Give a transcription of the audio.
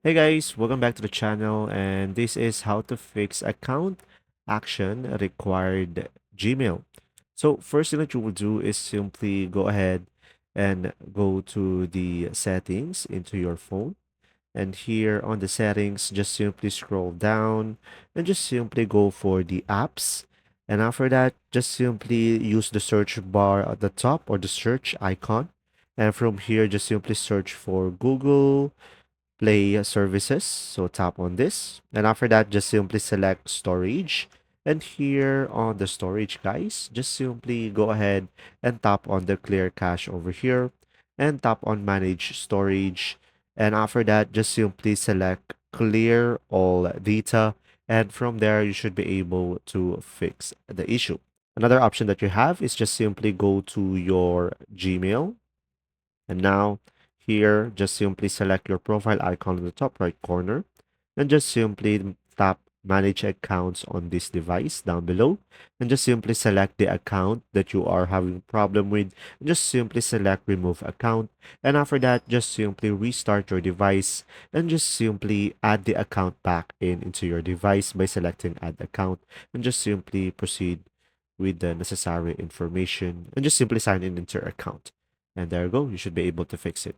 Hey guys, welcome back to the channel, and this is how to fix account action required Gmail. So first thing that you will do is simply go ahead and go to the settings into your phone, and here on the settings just simply scroll down and just simply go for the apps, and after that just simply use the search bar at the top or the search icon, and from here just simply search for Google Play services. So tap on this. And after that, just simply select storage. And here on the storage, guys, just simply go ahead and tap on the clear cache over here and tap on manage storage. And after that, just simply select clear all data. And from there, you should be able to fix the issue. Another option that you have is just simply go to your Gmail, and now here, just simply select your profile icon in the top right corner and just simply tap manage accounts on this device down below, and just simply select the account that you are having problem with and just simply select remove account. And after that, just simply restart your device and just simply add the account back into your device by selecting add account, and just simply proceed with the necessary information and just simply sign in into your account. And there you go, you should be able to fix it.